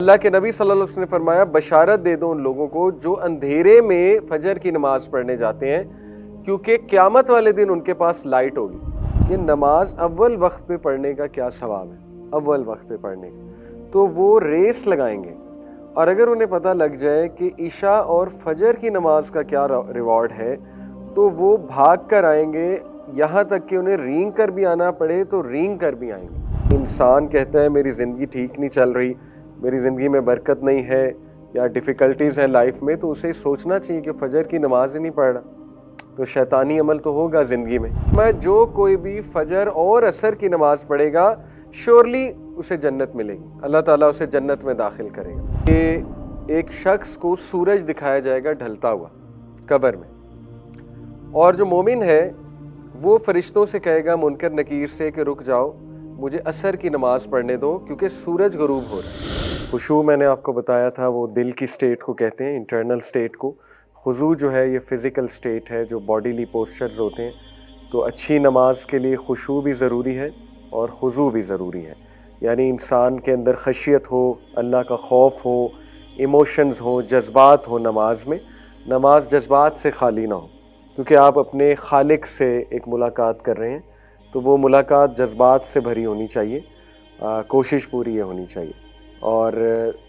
अल्लाह के नबी सल्लल्लाहु अलैहि वसल्लम ने फरमाया, बशारत दे दो उन लोगों को जो अंधेरे में फजर की नमाज पढ़ने जाते हैं, क्योंकि क़यामत वाले दिन उनके पास लाइट होगी। ये नमाज अव्वल वक्त पे पढ़ने का क्या सवाब है, अव्वल वक्त पे पढ़ने का। तो वो रेस लगाएंगे, और अगर उन्हें पता लग जाए कि ईशा और फजर की नमाज का क्या रिवॉर्ड है, तो वो भाग कर आएंगे, यहाँ तक कि उन्हें रींग कर भी आना पड़े तो रींग कर भी आएंगे। इंसान कहता है मेरी ज़िंदगी ठीक नहीं चल रही, मेरी ज़िंदगी में बरकत नहीं है, या डिफ़िकल्टीज़ हैं लाइफ में, तो उसे सोचना चाहिए कि फजर की नमाज ही नहीं पढ़ रहा, तो शैतानी अमल तो होगा ज़िंदगी में। मैं जो कोई भी फजर और असर की नमाज पढ़ेगा, श्योरली उसे जन्नत मिलेगी, अल्लाह ताला उसे जन्नत में दाखिल करेगा। कि एक शख्स को सूरज दिखाया जाएगा ढलता हुआ कब्र में, और जो मोमिन है वो फरिश्तों से कहेगा मुनकर नकीर से कि रुक जाओ, मुझे असर की नमाज पढ़ने दो क्योंकि सूरज गरूब हो रहा है। खुशू मैंने आपको बताया था, वो दिल की स्टेट को कहते हैं, इंटरनल स्टेट को। खुजू जो है ये फ़िज़िकल स्टेट है, जो बॉडीली पोस्चर्स होते हैं। तो अच्छी नमाज के लिए खुशू भी ज़रूरी है और खुजू भी ज़रूरी है, यानी इंसान के अंदर खशियत हो, अल्लाह का खौफ हो, इमोशंस हो, जज्बात हो नमाज में। नमाज जज्बात से खाली ना हो, क्योंकि आप अपने खालिक से एक मुलाकात कर रहे हैं, तो वो मुलाकात जज्बात से भरी होनी चाहिए। कोशिश पूरी ये होनी चाहिए, और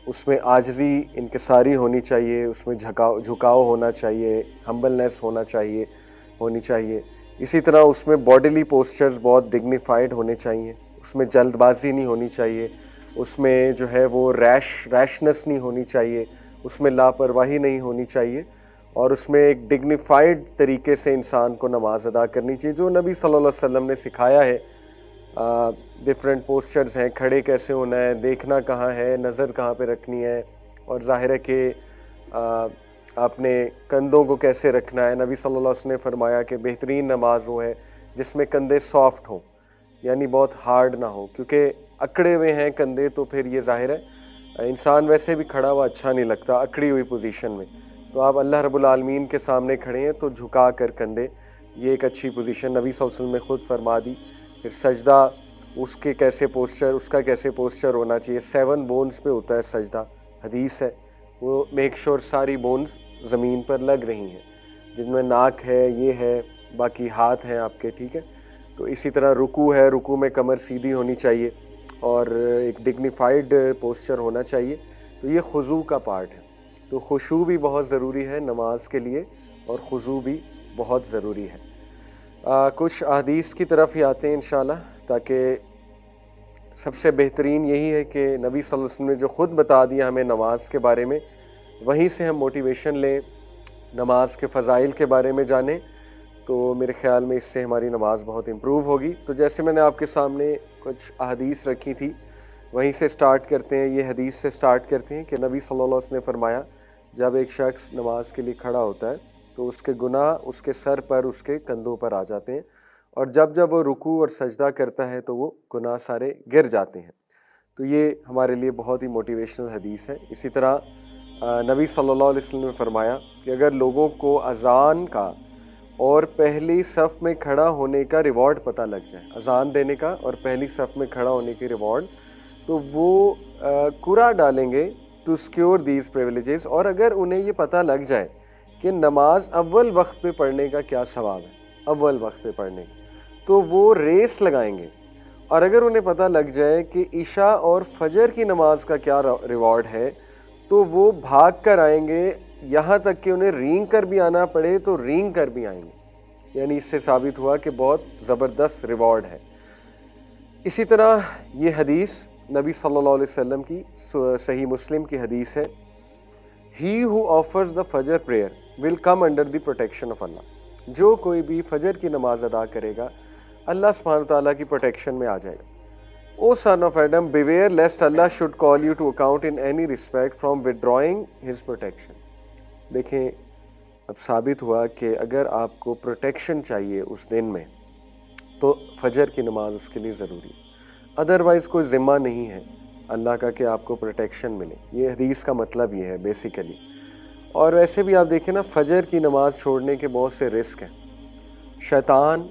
उसमें आजिज़ी इनकिसारी होनी चाहिए, उसमें झुकाव होना चाहिए, हम्बलनेस होनी चाहिए। इसी तरह उसमें बॉडीली पोस्चर्स बहुत डिग्निफाइड होने चाहिए, उसमें जल्दबाजी नहीं होनी चाहिए, उसमें जो है वो रैशनेस नहीं होनी चाहिए, उसमें लापरवाही नहीं होनी चाहिए, और उसमें एक डिग्निफाइड तरीके से इंसान को नमाज अदा करनी चाहिए, जो नबी सल्लल्लाहु अलैहि वसल्लम ने सिखाया है। डिफरेंट पोस्चर्स हैं, खड़े कैसे होना है, देखना कहाँ है, नज़र कहाँ पे रखनी है, और ज़ाहिर है कि आपने कंधों को कैसे रखना है। नबी सल्लल्लाहु अलैहि वसल्लम ने फरमाया कि बेहतरीन नमाज वो है जिसमें कंधे सॉफ्ट हों, यानी बहुत हार्ड ना हो, क्योंकि अकड़े हुए हैं कंधे तो फिर ये ज़ाहिर है इंसान वैसे भी खड़ा हुआ अच्छा नहीं लगता अकड़ी हुई पोजीशन में। तो आप अल्लाह रब्बुल आलमीन के सामने खड़े हैं तो झुका कर कंधे, ये एक अच्छी पोजीशन नबी सल्लल्लाहु अलैहि वसल्लम ने खुद फरमा दी। फिर सजदा, उसका कैसे पोस्चर होना चाहिए। 7 बोन्स पे होता है सजदा, हदीस है, वो मेक श्योर सारी बोन्स ज़मीन पर लग रही हैं, जिनमें नाक है, ये है, बाकी हाथ हैं आपके, ठीक है। तो इसी तरह रुकू है, रुकू में कमर सीधी होनी चाहिए और एक डिग्निफाइड पोस्चर होना चाहिए। तो ये खुजू का पार्ट है। तो खुशू भी बहुत ज़रूरी है नमाज के लिए, और खुजू भी बहुत ज़रूरी है। कुछ अहदीस की तरफ ही आते हैं इंशाल्लाह, ताकि सबसे बेहतरीन यही है कि नबी सल्लल्लाहु अलैहि वसल्लम ने जो ख़ुद बता दिया हमें नमाज के बारे में, वहीं से हम मोटिवेशन लें, नमाज के फ़ज़ाइल के बारे में जानें, तो मेरे ख़्याल में इससे हमारी नमाज बहुत इम्प्रूव होगी। तो जैसे मैंने आपके सामने कुछ अहदीस रखी थी, वहीं से स्टार्ट करते हैं। ये हदीस से स्टार्ट करते हैं कि नबी सल्लल्लाहु अलैहि वसल्लम ने फरमाया, जब एक शख्स नमाज के लिए खड़ा होता है तो उसके गुनाह उसके सर पर, उसके कंधों पर आ जाते हैं, और जब जब वो रुकू और सजदा करता है तो वो गुनाह सारे गिर जाते हैं। तो ये हमारे लिए बहुत ही मोटिवेशनल हदीस है। इसी तरह नबी सल्लल्लाहु अलैहि वसल्लम ने फरमाया कि अगर लोगों को अज़ान का और पहली सफ़ में खड़ा होने का रिवॉर्ड पता लग जाए, अज़ान देने का और पहली सफ़ में खड़ा होने के रिवॉर्ड, तो वो कुरा डालेंगे टू सिक्योर दीज प्रिविलेजेस। और अगर उन्हें ये पता लग जाए कि नमाज अव्वल वक्त पे पढ़ने का क्या सवाब है, अव्वल वक्त पे पढ़ने का, तो वो रेस लगाएंगे। और अगर उन्हें पता लग जाए कि ईशा और फजर की नमाज का क्या रिवॉर्ड है, तो वो भाग कर आएंगे, यहाँ तक कि उन्हें रींग कर भी आना पड़े तो रींग कर भी आएंगे। यानी इससे साबित हुआ कि बहुत ज़बरदस्त रिवॉर्ड है। इसी तरह ये हदीस नबी सल्लल्लाहु अलैहि वसल्लम की सही मुस्लिम की हदीस है, he who offers the Fajr prayer will come under the protection of Allah. जो कोई भी फजर की नमाज अदा करेगा, अल्लाह सुब्हानहू तआला की प्रोटेक्शन में आ जाएगा। O son of Adam, beware lest Allah should call you to account in any respect from withdrawing his protection. देखें, अब साबित हुआ कि अगर आपको प्रोटेक्शन चाहिए उस दिन में, तो फजर की नमाज उसके लिए ज़रूरी है। अदरवाइज़ कोई ज़िम्मा नहीं है अल्लाह का कि आपको प्रोटेक्शन मिले। ये हदीस का मतलब ये है बेसिकली। और वैसे भी आप देखें ना, फजर की नमाज छोड़ने के बहुत से रिस्क हैं। शैतान,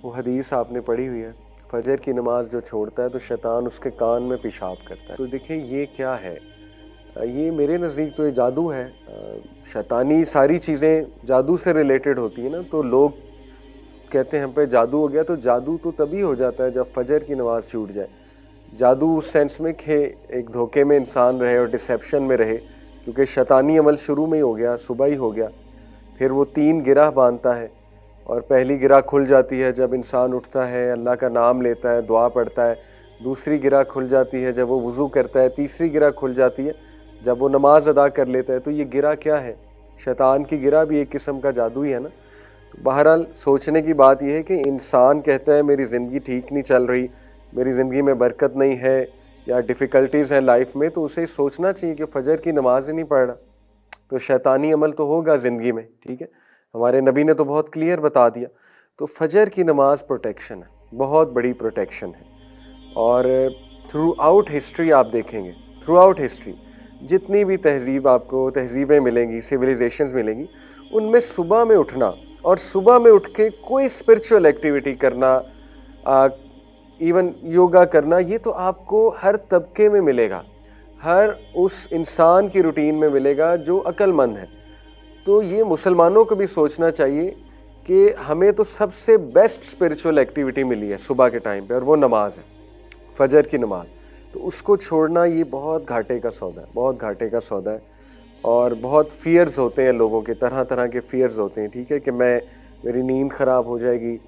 वो हदीस आपने पढ़ी हुई है, फजर की नमाज जो छोड़ता है तो शैतान उसके कान में पेशाब करता है। तो देखिए ये क्या है, ये मेरे नज़दीक तो ये जादू है। शैतानी सारी चीज़ें जादू से रिलेटेड होती है ना, तो लोग कहते हैं हम पे जादू हो गया, तो जादू तो तभी हो जाता है जब फजर की नमाज़ छूट जाए। जादू उस सेंस में कि एक धोखे में इंसान रहे और डिसेप्शन में रहे, क्योंकि शैतानी अमल शुरू में ही हो गया, सुबह ही हो गया। फिर वो 3 गिरह बांधता है और पहली गिरह खुल जाती है जब इंसान उठता है, अल्लाह का नाम लेता है, दुआ पढ़ता है। दूसरी गिरह खुल जाती है जब वो वज़ू करता है। तीसरी गिरह खुल जाती है जब वो नमाज अदा कर लेता है। तो ये गिरह क्या है? शैतान की गिरह भी एक किस्म का जादू ही है ना। तो बहरहाल सोचने की बात यह है कि इंसान कहता है मेरी ज़िंदगी ठीक नहीं चल रही, मेरी ज़िंदगी में बरकत नहीं है या डिफ़िकल्टीज़ हैं लाइफ में, तो उसे सोचना चाहिए कि फ़जर की नमाज ही नहीं पढ़ रहा, तो शैतानी अमल तो होगा ज़िंदगी में। ठीक है, हमारे नबी ने तो बहुत क्लियर बता दिया। तो फजर की नमाज प्रोटेक्शन है, बहुत बड़ी प्रोटेक्शन है। और थ्रू आउट हिस्ट्री आप देखेंगे, थ्रू आउट हिस्ट्री जितनी भी तहजीब आपको तहजीबें मिलेंगी, सिविलाइजेशंस मिलेंगी, उनमें सुबह में उठना और सुबह में उठ के कोई स्पिरिचुअल एक्टिविटी करना, इवन योगा करना, ये तो आपको हर तबके में मिलेगा, हर उस इंसान की रूटीन में मिलेगा जो अक्लमंद है। तो ये मुसलमानों को भी सोचना चाहिए कि हमें तो सबसे बेस्ट स्पिरिचुअल एक्टिविटी मिली है सुबह के टाइम पे, और वो नमाज है, फजर की नमाज। तो उसको छोड़ना ये बहुत घाटे का सौदा है, बहुत घाटे का सौदा है। और बहुत फियर्स होते हैं लोगों के, तरह तरह के फियर्स होते हैं। ठीक है, कि मेरी नींद ख़राब हो जाएगी,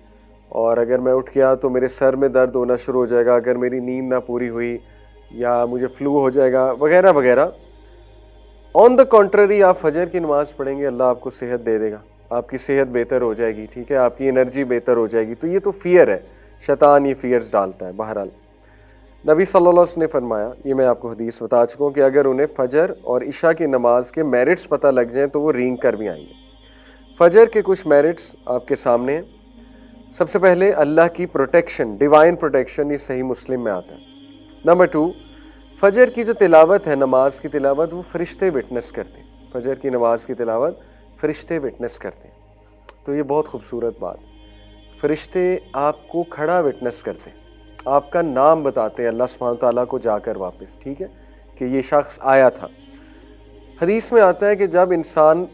और अगर मैं उठ गया तो मेरे सर में दर्द होना शुरू हो जाएगा अगर मेरी नींद ना पूरी हुई, या मुझे फ्लू हो जाएगा वगैरह वगैरह। ऑन द कॉन्ट्ररी आप फजर की नमाज़ पढ़ेंगे, अल्लाह आपको सेहत दे देगा, आपकी सेहत बेहतर हो जाएगी। ठीक है, आपकी एनर्जी बेहतर हो जाएगी। तो ये तो फियर है, शैतान ये फियर्स डालता है। बहरहाल नबी सल्लल्लाहु अलैहि वसल्लम ने फरमाया, ये मैं आपको हदीस बता चुका हूँ, कि अगर उन्हें फजर और इशा की नमाज के मेरिट्स पता लग जाएं तो वो रींग कर भी आएंगे। फजर के कुछ मेरिट्स आपके सामने हैं। सबसे पहले अल्लाह की प्रोटेक्शन, डिवाइन प्रोटेक्शन, ये सही मुस्लिम में आता है। नंबर 2, फजर की जो तिलावत है, नमाज की तिलावत, वो फरिश्ते विटनेस करते हैं। फजर की नमाज की तिलावत फरिश्ते विटनेस करते हैं। तो ये बहुत खूबसूरत बात, फरिश्ते आपको खड़ा विटनेस करते हैं, आपका नाम बताते हैं अल्लाह सुब्हानहू तआला को जाकर वापस। ठीक है, कि ये शख्स आया था। हदीस में आता है कि जब इंसान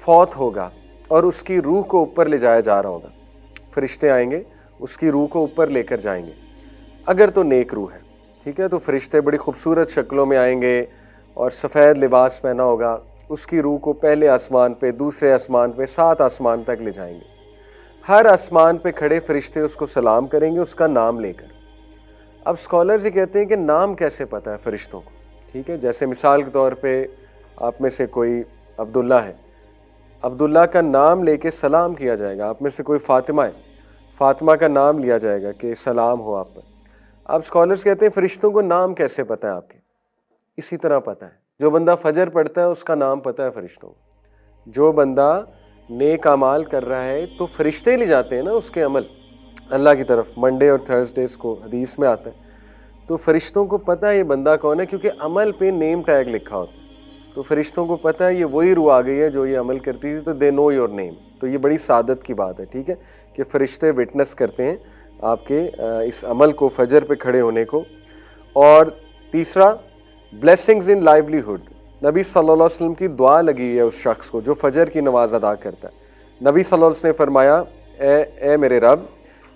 फौत होगा और उसकी रूह को ऊपर ले जाया जा रहा होगा, फरिश्ते आएंगे, उसकी रूह को ऊपर लेकर जाएंगे। अगर तो नेक रूह है, ठीक है, तो फरिश्ते बड़ी खूबसूरत शक्लों में आएंगे और सफ़ेद लिबास पहना होगा, उसकी रूह को पहले आसमान पे, दूसरे आसमान पे, 7 आसमान तक ले जाएंगे। हर आसमान पे खड़े फरिश्ते उसको सलाम करेंगे उसका नाम लेकर। अब स्कॉलर्स ये कहते हैं कि नाम कैसे पता है फरिश्तों को? ठीक है, जैसे मिसाल के तौर पे आप में से कोई अब्दुल्ला है, अब्दुल्ला का नाम लेके सलाम किया जाएगा। आप में से कोई फ़ातिमा है, फ़ातिमा का नाम लिया जाएगा कि सलाम हो आप पर। अब स्कॉलर्स कहते हैं फरिश्तों को नाम कैसे पता है आपके? इसी तरह पता है, जो बंदा फजर पढ़ता है उसका नाम पता है फरिश्तों को। जो बंदा नेक अमाल कर रहा है तो फरिश्ते ले जाते हैं ना उसके अमल अल्लाह की तरफ, मंडे और थर्सडेज को, हदीस में आता है। तो फरिश्तों को पता है ये बंदा कौन है, क्योंकि अमल पे नेम टैग लिखा होता है। तो फरिश्तों को पता है ये वही रूह आ गई है जो ये अमल करती थी, तो दे नो योर नेम। तो ये बड़ी सादत की बात है। ठीक है, कि फरिश्ते विटनेस करते हैं आपके इस अमल को, फजर पे खड़े होने को। और तीसरा, ब्लेसिंग्स इन लाइवलीहुड। नबी सल्लल्लाहु अलैहि वसल्लम की दुआ लगी है उस शख्स को जो फजर की नमाज अदा करता है। नबी सल्लल्लाहु अलैहि वसल्लम ने फरमाया, ए मेरे रब,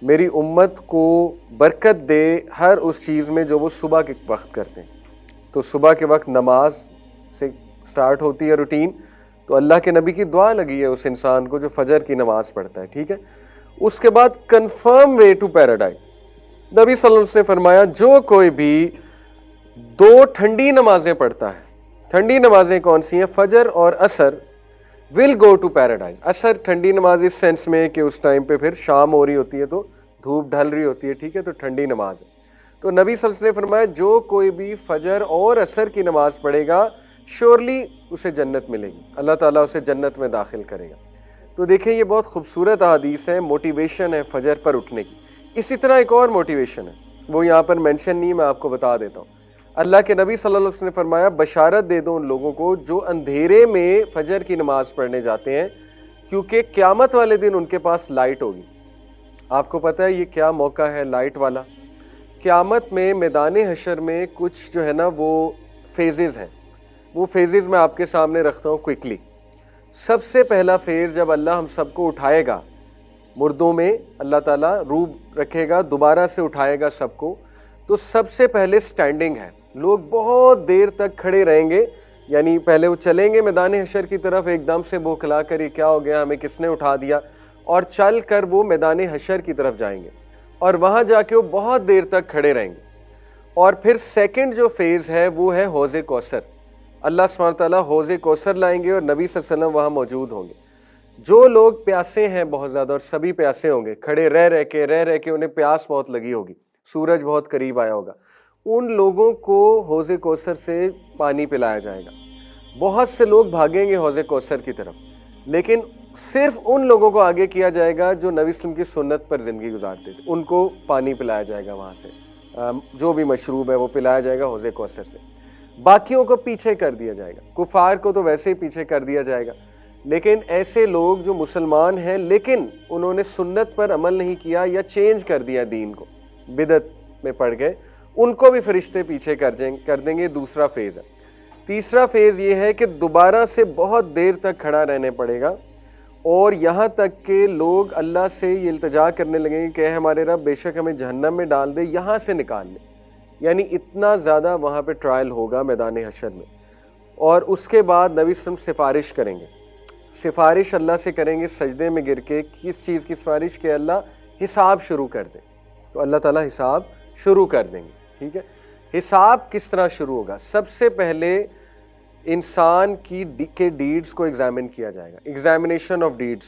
मेरी उम्मत को बरकत दे हर उस चीज़ में जो वो सुबह के वक्त करते हैं। तो सुबह के वक्त नमाज से स्टार्ट होती है रूटीन, तो अल्लाह के नबी की दुआ लगी है उस इंसान को जो फजर की नमाज पढ़ता है। ठीक है, उसके बाद कंफर्म वे टू पैराडाइज। नबी सल्लल्लाहु अलैहि वसल्लम ने फरमाया, जो कोई भी 2 ठंडी नमाजें पढ़ता है, ठंडी नमाजें कौन सी हैं? फजर और असर, विल गो टू पैराडाइज। असर ठंडी नमाज इस सेंस में कि उस टाइम पे फिर शाम हो रही होती है, तो धूप ढल रही होती है। ठीक है, तो ठंडी नमाज है। तो नबी सल्लल्लाहु अलैहि वसल्लम ने फरमाया, जो कोई भी फजर और असर की नमाज पढ़ेगा श्योरली उसे जन्नत मिलेगी, अल्लाह ताला उसे जन्नत में दाखिल करेगा। तो देखें, ये बहुत खूबसूरत हदीस है, मोटिवेशन है फजर पर उठने की। इसी तरह एक और मोटिवेशन है, वो यहाँ पर मेंशन नहीं, मैं आपको बता देता हूँ। अल्लाह के नबी सल्लल्लाहु अलैहि वसल्लम ने फरमाया, बशारत दे दो उन लोगों को जो अंधेरे में फजर की नमाज पढ़ने जाते हैं, क्योंकि क़यामत वाले दिन उनके पास लाइट होगी। आपको पता है ये क्या मौका है लाइट वाला? क़यामत में मैदान हशर में कुछ जो है ना वो फेजेस हैं। वो फेजेस मैं आपके सामने रखता हूँ क्विकली। सबसे पहला फेज जब अल्लाह हम सबको उठाएगा, मुर्दों में अल्लाह ताला रूह रखेगा, दोबारा से उठाएगा सबको, तो सबसे पहले स्टैंडिंग है। लोग बहुत देर तक खड़े रहेंगे, यानी पहले वो चलेंगे मैदान हशर की तरफ, एकदम से बौखला कर ये क्या हो गया, हमें किसने उठा दिया, और चल कर वो मैदान हशर की तरफ जाएंगे और वहाँ जाके वो बहुत देर तक खड़े रहेंगे। और फिर सेकंड जो फेज़ है वो है हौज़े कौसर। अल्लाह सुब्हानहू तआला हौज़े कौसर लाएंगे और नबी सल्लल्लाहु अलैहि वसल्लम वहाँ मौजूद होंगे। जो लोग प्यासे हैं बहुत ज़्यादा, और सभी प्यासे होंगे, खड़े रह रह के उन्हें प्यास बहुत लगी होगी, सूरज बहुत करीब आया होगा, उन लोगों को हौज़े कौसर से पानी पिलाया जाएगा। बहुत से लोग भागेंगे हौज़े कौसर की तरफ, लेकिन सिर्फ उन लोगों को आगे किया जाएगा जो नबी वसल्लम की सुन्नत पर ज़िंदगी गुजारते थे, उनको पानी पिलाया जाएगा वहाँ से, जो भी मशरूब है वो पिलाया जाएगा हौज़े कौसर से। बाकियों को पीछे कर दिया जाएगा, कुफार को तो वैसे ही पीछे कर दिया जाएगा, लेकिन ऐसे लोग जो मुसलमान हैं लेकिन उन्होंने सुन्नत पर अमल नहीं किया या चेंज कर दिया दीन को, बिदअत में पड़ गए, उनको भी फरिश्ते पीछे कर देंगे। दूसरा फेज़ है। तीसरा फेज़ ये है कि दोबारा से बहुत देर तक खड़ा रहने पड़ेगा और यहाँ तक के लोग अल्लाह से ये इल्तिजा करने लगेंगे कि हमारे रब बेशक हमें जहन्नम में डाल दे, यहाँ से निकाल ले। यानी इतना ज़्यादा वहाँ पे ट्रायल होगा मैदान हशर में। और उसके बाद नबी वसल्लम सिफारिश करेंगे, सिफारिश अल्लाह से करेंगे सजदे में गिर के। किस चीज़ की सिफारिश? के अल्लाह हिसाब शुरू कर दे। तो अल्लाह ताला हिसाब शुरू कर देंगे। ठीक है, हिसाब किस तरह शुरू होगा? सबसे पहले इंसान के डीड्स को एग्जामिन किया जाएगा, एग्जामिनेशन ऑफ डीड्स।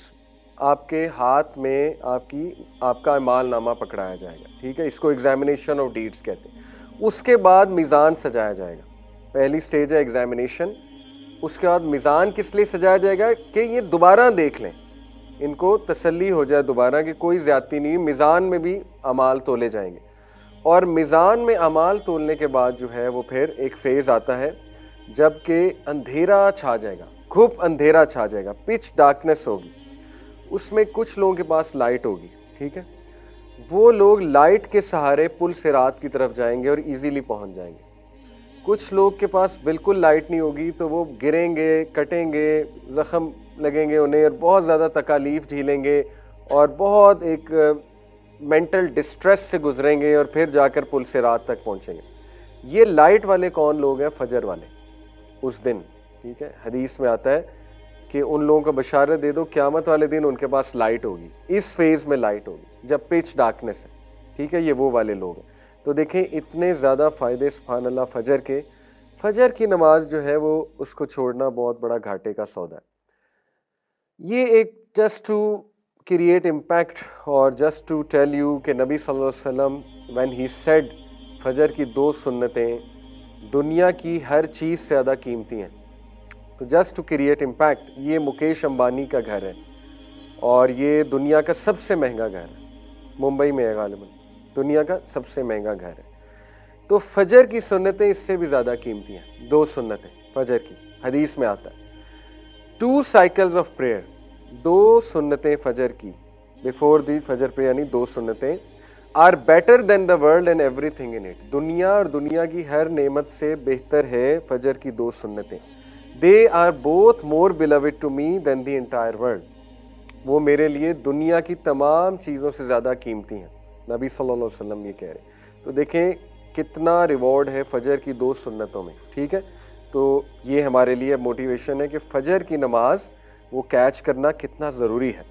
आपके हाथ में आपका माल नामा पकड़ाया जाएगा। ठीक है, इसको एग्जामिनेशन ऑफ डीड्स कहते हैं। उसके बाद मीज़ान सजाया जाएगा। पहली स्टेज है एग्जामिनेशन। उसके बाद मीज़ान किस लिए सजाया जाएगा? कि ये दोबारा देख लें, इनको तसल्ली हो जाए दोबारा कि कोई ज़्यादती नहीं। मीज़ान में भी अमाल तोले जाएंगे और मीज़ान में अमाल तोलने के बाद जो है वो फिर एक फ़ेज़ आता है जबकि अंधेरा छा जाएगा, खूब अंधेरा छा जाएगा, पिच डार्कनेस होगी। उसमें कुछ लोगों के पास लाइट होगी। ठीक है, वो लोग लाइट के सहारे पुल सिरात की तरफ जाएंगे और इजीली पहुंच जाएंगे। कुछ लोग के पास बिल्कुल लाइट नहीं होगी तो वो गिरेंगे, कटेंगे, ज़ख्म लगेंगे उन्हें और बहुत ज़्यादा तकालीफ झेलेंगे और बहुत एक मेंटल डिस्ट्रेस से गुजरेंगे और फिर जाकर पुल सिरात तक पहुंचेंगे। ये लाइट वाले कौन लोग हैं? फजर वाले उस दिन। ठीक है, हदीस में आता है कि उन लोगों को बशारत दे दो क़यामत वाले दिन उनके पास लाइट होगी, इस फेज़ में लाइट होगी जब पिच डार्कनेस है। ठीक है, ये वो वाले लोग हैं। तो देखें इतने ज़्यादा फ़ायदे सुभान अल्लाह फजर के। फजर की नमाज जो है वो उसको छोड़ना बहुत बड़ा घाटे का सौदा है। ये एक जस्ट टू क्रिएट इम्पैक्ट और जस्ट टू टेल यू कि नबी सल्लल्लाहु अलैहि वसल्लम व्हेन ही सेड फजर की 2 सुन्नतें दुनिया की हर चीज़ से ज़्यादा कीमती हैं। तो जस्ट टू क्रिएट इम्पैक्ट, ये मुकेश अंबानी का घर है और ये दुनिया का सबसे महंगा घर है, मुंबई में है गालिबन, दुनिया का सबसे महंगा घर है। तो फजर की सुन्नतें इससे भी ज़्यादा कीमती हैं। 2 सुन्नतें फजर की, हदीस में आता है 2 साइकिल्स ऑफ प्रेयर, 2 सुन्नतें फजर की बिफोर दी फजर प्रेयर, यानी 2 सुन्नतें are better than the world and everything in it. दुनिया और दुनिया की हर नेमत से बेहतर है फजर की 2 सुन्नतें। They are both more beloved to me than the entire world. वो मेरे लिए दुनिया की तमाम चीज़ों से ज़्यादा कीमती हैं, नबी सल्लल्लाहु अलैहि वसल्लम ये कह रहे हैं। तो देखें कितना रिवॉर्ड है फजर की 2 सुन्नतों में। ठीक है, तो ये हमारे लिए मोटिवेशन है कि फजर की नमाज वो कैच करना कितना ज़रूरी है।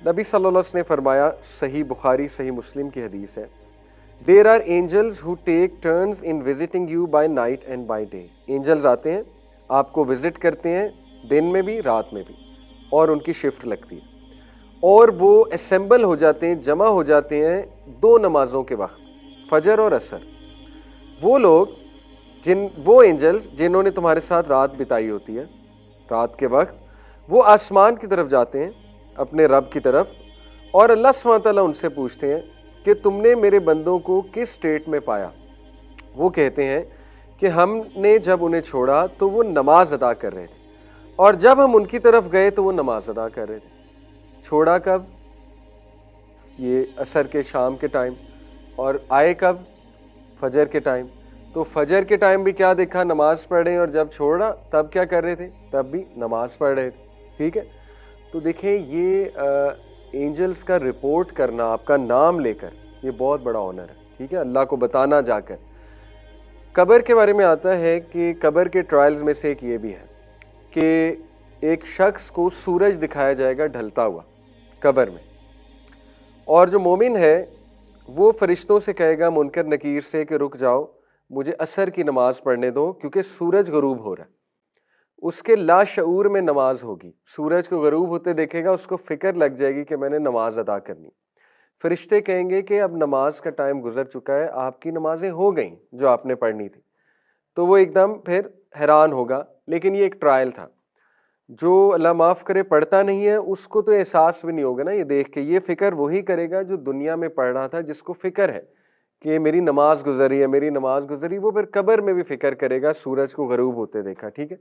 नबी सल्लल्लाहु अलैहि वसल्लम ने फरमाया, सही बुखारी सही मुस्लिम की हदीस है, there are angels who take turns in visiting you by night and by day. Angels आते हैं, आपको विजिट करते हैं दिन में भी रात में भी, और उनकी शिफ्ट लगती है और वो असेंबल हो जाते हैं, जमा हो जाते हैं 2 नमाजों के वक्त, फजर और असर। वो लोग वो एंजल्स जिन्होंने तुम्हारे साथ रात बिताई होती है, रात के वक्त वो आसमान की तरफ जाते हैं अपने रब की तरफ और अल्लाह सुब्हानहू व तआला उनसे पूछते हैं कि तुमने मेरे बंदों को किस स्टेट में पाया। वो कहते हैं कि हमने जब उन्हें छोड़ा तो वो नमाज अदा कर रहे थे और जब हम उनकी तरफ गए तो वो नमाज अदा कर रहे थे। छोड़ा कब? ये असर के शाम के टाइम, और आए कब? फजर के टाइम। तो फजर के टाइम भी क्या देखा, नमाज पढ़ रहे हैं, और जब छोड़ा तब क्या कर रहे थे, तब भी नमाज पढ़ रहे थे, ठीक है। तो देखें ये एंजल्स का रिपोर्ट करना आपका नाम लेकर, ये बहुत बड़ा ऑनर है, ठीक है, अल्लाह को बताना जाकर। कब्र के बारे में आता है कि कब्र के ट्रायल्स में से एक ये भी है कि एक शख्स को सूरज दिखाया जाएगा ढलता हुआ कब्र में, और जो मोमिन है वो फरिश्तों से कहेगा मुनकर नकीर से कि रुक जाओ, मुझे असर की नमाज पढ़ने दो क्योंकि सूरज गरूब हो रहा है। उसके लाशऊर में नमाज होगी, सूरज को गरूब होते देखेगा, उसको फिक्र लग जाएगी कि मैंने नमाज अदा करनी। फरिश्ते कहेंगे कि अब नमाज का टाइम गुजर चुका है, आपकी नमाजें हो गई जो आपने पढ़नी थी। तो वो एकदम फिर हैरान होगा, लेकिन ये एक ट्रायल था। जो अल्लाह माफ़ करे पढ़ता नहीं है उसको तो एहसास भी नहीं होगा ना ये देख के, ये फिक्र वही करेगा जो दुनिया में पढ़ रहा था, जिसको फिक्र है कि मेरी नमाज गुजरी है, मेरी नमाज गुजरी, वो फिर कब्र में भी फिक्र करेगा सूरज को गरूब होते देखा, ठीक है।